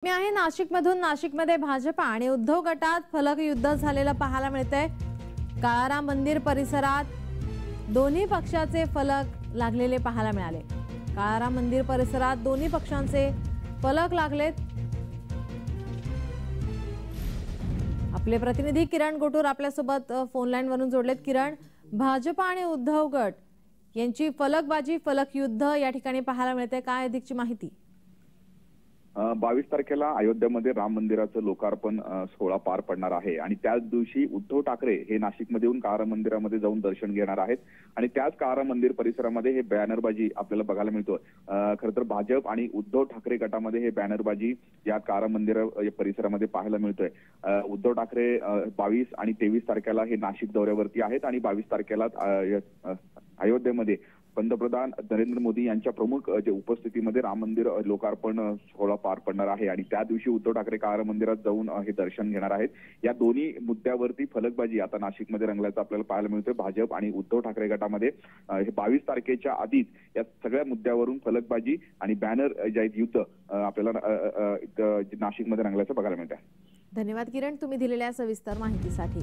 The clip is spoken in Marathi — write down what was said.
मी आहे नाशिकमधून। नाशिकमध्ये भाजप आणि उद्धव गटात फलक युद्ध झालेलं पाहायला मिळतंय। काळाराम मंदिर परिसरात दोन्ही पक्षाचे फलक लागलेले पाहायला मिळाले। काळाराम मंदिर परिसरात दोन्ही पक्षांचे फलक लागलेत। आपले प्रतिनिधी किरण गोटूर आपल्यासोबत फोन लाईन वरून जोडलेत। किरण, भाजप आणि उद्धव गट यांची फलकबाजी, फलक युद्ध या ठिकाणी पाहायला मिळते, काय अधिकची माहिती? 22 तारखेला अयोध्येमध्ये राम मंदिराचं लोकार्पण सोहळा पार पडणार आहे आणि त्याच दिवशी उद्धव ठाकरे हे नाशिकमध्ये येऊन काळाराम मंदिरामध्ये जाऊन दर्शन घेणार आहेत आणि त्याच काळाराम मंदिर परिसरामध्ये हे बॅनरबाजी आपल्याला बघायला मिळतो। खरं तर भाजप आणि उद्धव ठाकरे गटामध्ये हे बॅनरबाजी या काळाराम मंदिर परिसरामध्ये पाहायला मिळतोय। उद्धव ठाकरे 22 आणि 23 तारखेला हे नाशिक दौऱ्यावरती आहेत आणि 22 तारखेला अयोध्येमध्ये पंतप्रधान नरेंद्र मोदी यांच्या प्रमुख उपस्थितीमध्ये राम मंदिर लोकार्पण सोहळा पार पडणार आहे आणि त्या दिवशी उद्धव ठाकरे काळाराम मंदिरात जाऊन हे दर्शन घेणार आहेत। या दोन्ही मुद्द्यावरती फलकबाजी आता नाशिकमध्ये रंगल्याचं आपल्याला पाहायला मिळतोय। भाजप आणि उद्धव ठाकरे गटामध्ये हे 22 तारखेच्या आधीच या सगळ्या मुद्द्यावरून फलकबाजी आणि बॅनर जे युद्ध आपल्याला नाशिकमध्ये रंगल्याचं बघायला मिळतंय। धन्यवाद किरण, तुम्ही दिलेल्या सविस्तर माहितीसाठी।